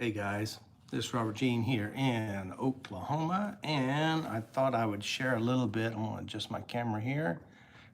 Hey guys, this is Robert Jean here in Oklahoma, and I thought I would share a little bit. I'm going to adjust my camera here.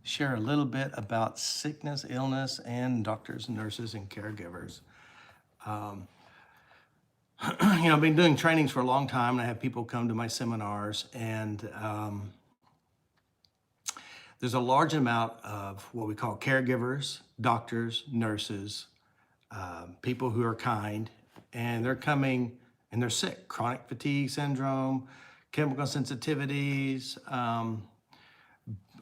Share a little bit about sickness, illness, and doctors, nurses, and caregivers. I've been doing trainings for a long time, and I have people come to my seminars, and there's a large amount of what we call caregivers, doctors, nurses, people who are kind, and they're coming and they're sick. Chronic fatigue syndrome, chemical sensitivities,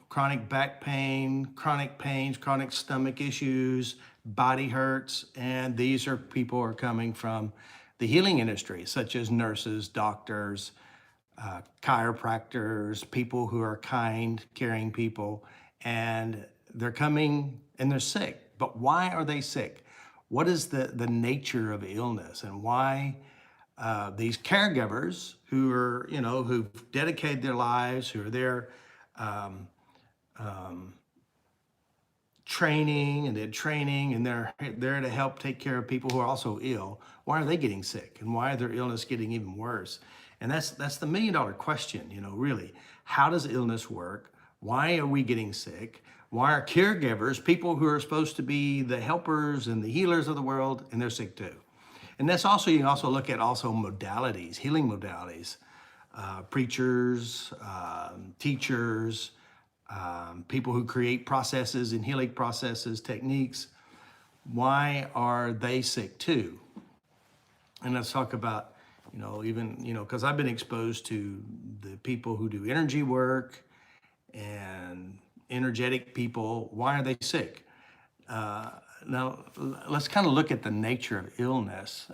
chronic back pain, chronic pains, chronic stomach issues, body hurts. And these are people who are coming from the healing industry, such as nurses, doctors, chiropractors, people who are kind, caring people, and they're coming and they're sick. But why are they sick? What is the nature of illness, and why these caregivers who are, who've dedicated their lives, who are there training and they're there to help take care of people who are also ill, why are they getting sick, and why are their illness getting even worse? And that's the $1,000,000 question, really. How does illness work? Why are we getting sick? Why are caregivers, people who are supposed to be the helpers and the healers of the world, and they're sick too? And that's also, you can also look at modalities, healing modalities, preachers, teachers, people who create processes and healing processes, techniques. Why are they sick too? And let's talk about, because I've been exposed to the people who do energy work and energetic people. Why are they sick? Now, let's kind of look at the nature of illness.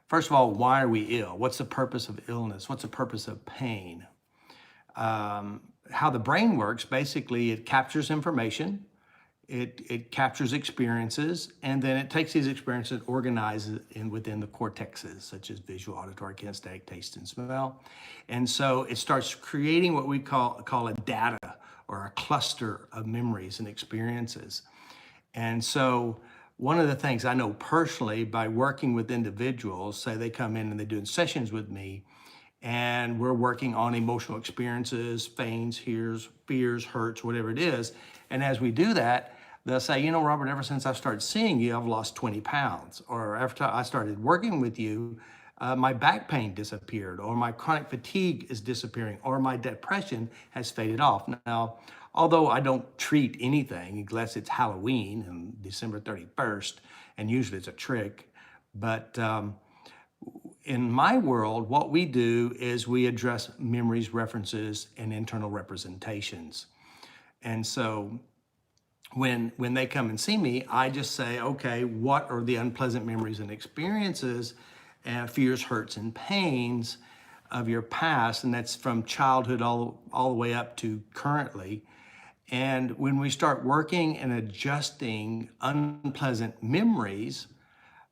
First of all, why are we ill? What's the purpose of illness? What's the purpose of pain? How the brain works, basically, it captures information, it captures experiences, and then it takes these experiences, organizes within the cortexes, such as visual, auditory, kinesthetic, taste, and smell. And so it starts creating what we call a data, or a cluster of memories and experiences. And so one of the things I know personally by working with individuals, say they come in and they're doing sessions with me, and we're working on emotional experiences, pains, fears, hurts, whatever it is. And as we do that, they'll say, Robert, ever since I started seeing you, I've lost 20 pounds. Or after I started working with you, my back pain disappeared, or my chronic fatigue is disappearing, or my depression has faded off. Now, although I don't treat anything unless it's Halloween and December 31st, and usually it's a trick, but in my world, what we do is we address memories, references, and internal representations. And so when they come and see me, I just say, okay, what are the unpleasant memories and experiences, fears, hurts, and pains of your past? And that's from childhood all the way up to currently. And when we start working and adjusting unpleasant memories,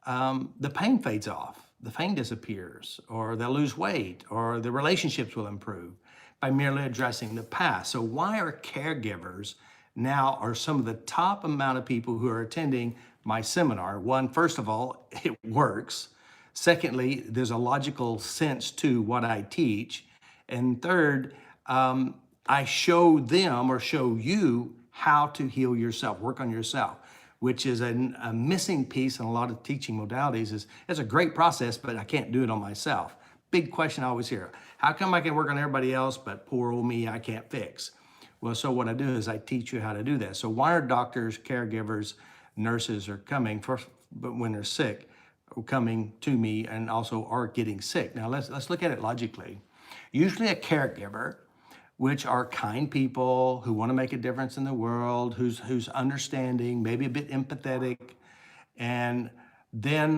the pain fades off. The pain disappears, or they'll lose weight, or the relationships will improve by merely addressing the past. So why are caregivers now are some of the top amount of people who are attending my seminar? One, first of all, it works. Secondly, there's a logical sense to what I teach. And third, I show them or show you how to heal yourself, work on yourself, which is a missing piece in a lot of teaching modalities. It's a great process, but I can't do it on myself. Big question I always hear: how come I can work on everybody else, but poor old me, I can't fix? Well, so what I do is I teach you how to do that. So why are doctors, caregivers, nurses are coming first, but when they're sick, are coming to me and also are getting sick? Now let's look at it logically. Usually a caregiver, which are kind people who want to make a difference in the world, who's understanding, maybe a bit empathetic, and then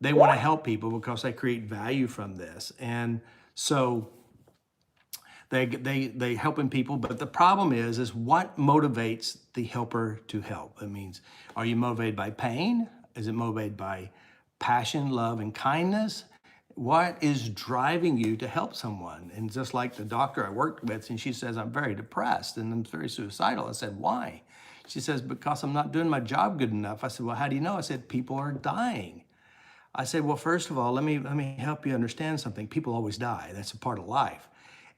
they want to help people because they create value from this. And so they helping people, but the problem is what motivates the helper to help? It means, are you motivated by pain? Is it motivated by passion, love, and kindness? What is driving you to help someone? And just like the doctor I worked with, and she says, I'm very depressed and I'm very suicidal. I said, why? She says, because I'm not doing my job good enough. I said, well, how do you know? I said, people are dying. I said, well, first of all, let me help you understand something. People always die. That's a part of life.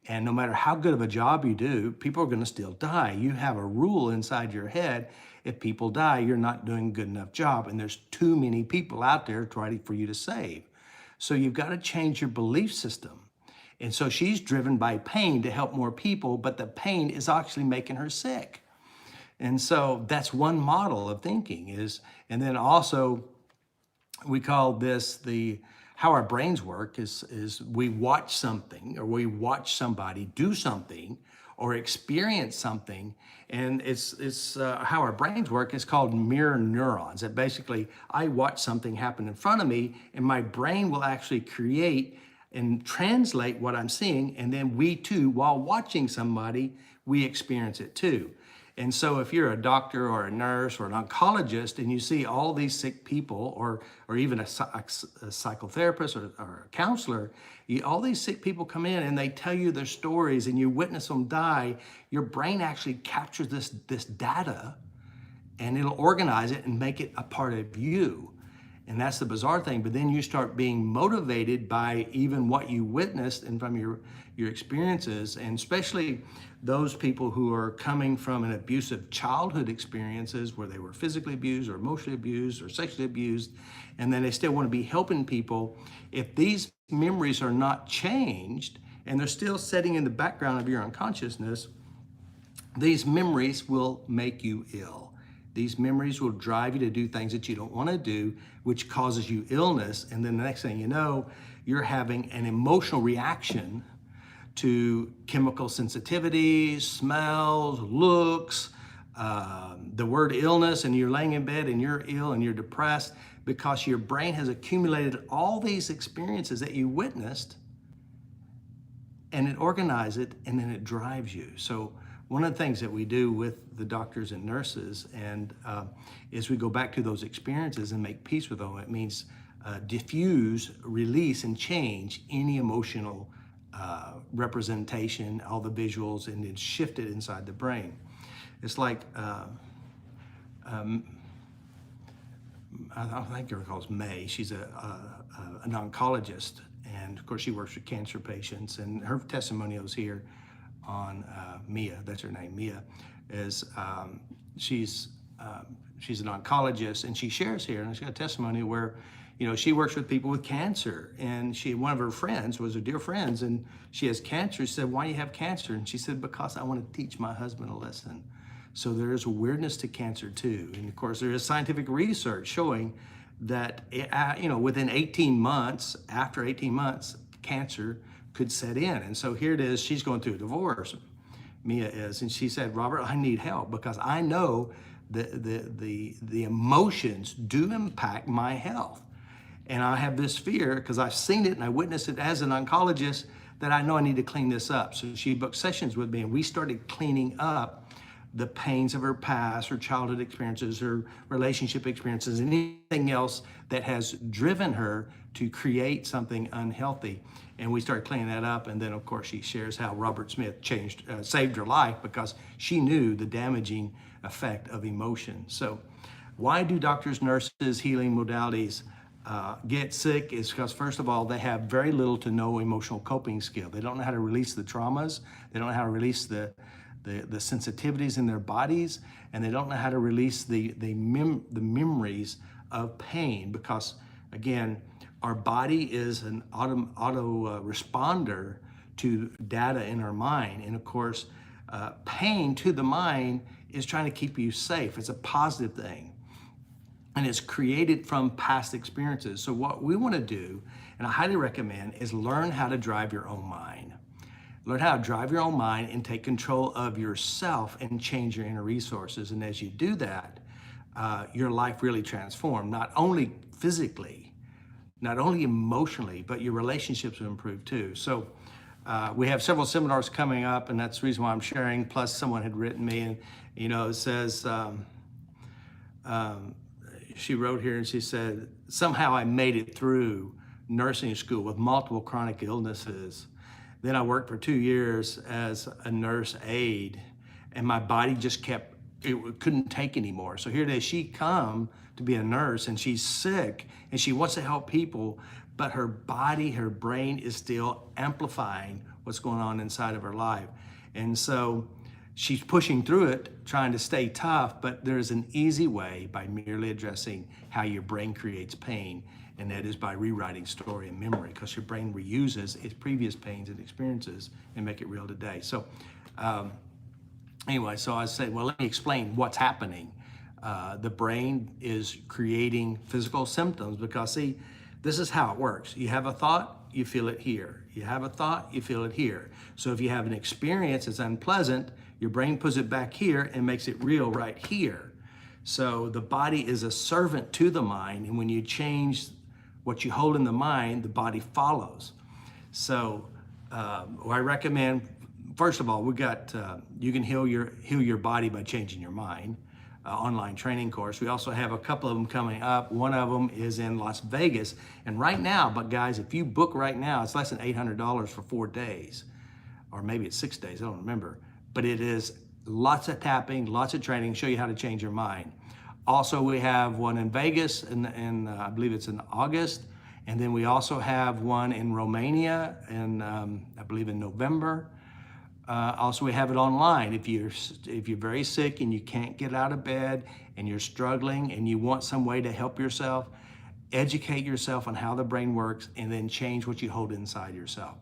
And no matter how good of a job you do, people are going to still die. You have a rule inside your head. If people die, you're not doing a good enough job. And there's too many people out there trying for you to save. So you've got to change your belief system. And so she's driven by pain to help more people, but the pain is actually making her sick. And so that's one model of thinking is, and then also we call this how our brains work is we watch something or we watch somebody do something or experience something, and it's how our brains work is called mirror neurons. That basically I watch something happen in front of me and my brain will actually create and translate what I'm seeing, and then we too, while watching somebody, we experience it too. And so if you're a doctor or a nurse or an oncologist and you see all these sick people or even a psychotherapist or a counselor, all these sick people come in and they tell you their stories and you witness them die, your brain actually captures this data and it'll organize it and make it a part of you. And that's the bizarre thing. But then you start being motivated by even what you witnessed and from your experiences, and especially those people who are coming from an abusive childhood experiences where they were physically abused or emotionally abused or sexually abused, and then they still want to be helping people. If these memories are not changed and they're still sitting in the background of your unconsciousness, these memories will make you ill. These memories will drive you to do things that you don't want to do, which causes you illness. And then the next thing you know, you're having an emotional reaction to chemical sensitivities, smells, looks, the word illness, and you're laying in bed and you're ill and you're depressed because your brain has accumulated all these experiences that you witnessed, and it organizes it and then it drives you. So one of the things that we do with the doctors and nurses is we go back to those experiences and make peace with them. It means diffuse, release, and change any emotional representation, all the visuals, and then shift it inside the brain. It's like, I think her calls May. She's an oncologist, and of course she works with cancer patients, and her testimonials here on Mia, that's her name, Mia, is she's an oncologist, and she shares here, and she's got a testimony where, you know, she works with people with cancer, and one of her friends was her dear friends, and she has cancer. She said, "Why do you have cancer?" And she said, "Because I want to teach my husband a lesson." So there is a weirdness to cancer too, and of course there is scientific research showing that you know, within 18 months, after 18 months, cancer could set in. And so here it is, she's going through a divorce, Mia is, and she said, "Robert, I need help because I know the emotions do impact my health. And I have this fear because I've seen it and I witnessed it as an oncologist that I know I need to clean this up." So she booked sessions with me and we started cleaning up the pains of her past, her childhood experiences, her relationship experiences, and anything else that has driven her to create something unhealthy. And we started cleaning that up. And then of course she shares how Robert Smith saved her life because she knew the damaging effect of emotion. So why do doctors, nurses, healing modalities get sick? Is because first of all, they have very little to no emotional coping skill. They don't know how to release the traumas. They don't know how to release the sensitivities in their bodies, and they don't know how to release the memories of pain, because again, our body is an auto responder to data in our mind. And of course, pain to the mind is trying to keep you safe. It's a positive thing, and it's created from past experiences. So what we want to do, and I highly recommend, is learn how to drive your own mind. Learn how to drive your own mind and take control of yourself and change your inner resources. And as you do that, your life really transforms, not only physically, not only emotionally, but your relationships will improve too. So we have several seminars coming up, and that's the reason why I'm sharing. Plus someone had written me and, you know, it says, she wrote here and she said, "Somehow I made it through nursing school with multiple chronic illnesses. Then I worked for 2 years as a nurse aide, and my body just it couldn't take anymore." So here it is, she come to be a nurse, and she's sick and she wants to help people, but her body, her brain is still amplifying what's going on inside of her life. And so she's pushing through it, trying to stay tough, but there's an easy way by merely addressing how your brain creates pain, and that is by rewriting story and memory, because your brain reuses its previous pains and experiences and make it real today. So anyway, so I said, well, let me explain what's happening. The brain is creating physical symptoms because, see, this is how it works. You have a thought, you feel it here. You have a thought, you feel it here. So if you have an experience that's unpleasant, your brain puts it back here and makes it real right here. So the body is a servant to the mind, and when you change what you hold in the mind, the body follows. So I recommend, first of all, we got you can heal your body by changing your mind. Online training course. We also have a couple of them coming up. One of them is in Las Vegas, and right now, but guys, if you book right now, it's less than $800 for 4 days, or maybe it's 6 days, I don't remember, but it is lots of tapping, lots of training, show you how to change your mind. Also, we have one in Vegas, and I believe it's in August, and then we also have one in Romania, in I believe in November. Also, we have it online. If you're very sick and you can't get out of bed and you're struggling and you want some way to help yourself, educate yourself on how the brain works, and then change what you hold inside yourself.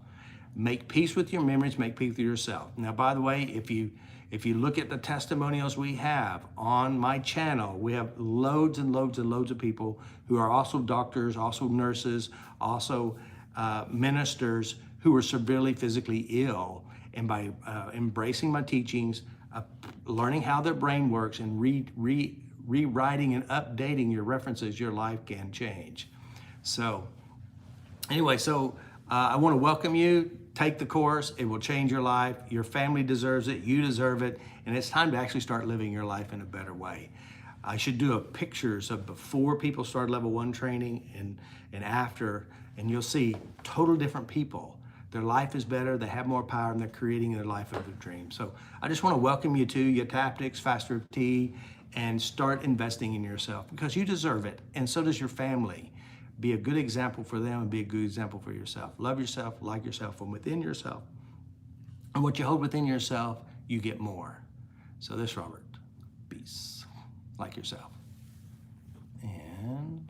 Make peace with your memories, make peace with yourself. Now, by the way, if you look at the testimonials we have on my channel, we have loads and loads and loads of people who are also doctors, also nurses, also ministers who are severely physically ill. And by embracing my teachings, learning how their brain works, and rewriting and updating your references, your life can change. So anyway, I want to welcome you. Take the course. It will change your life. Your family deserves it. You deserve it. And it's time to actually start living your life in a better way. I should do pictures of before people start level 1 training and after, and you'll see total different people. Their life is better, they have more power, and they're creating their life of their dreams. So I just want to welcome you to your tactics, FasterEFT, and start investing in yourself, because you deserve it, and so does your family. Be a good example for them and be a good example for yourself. Love yourself, like yourself from within yourself. And what you hold within yourself, you get more. So this, Robert, peace, like yourself. And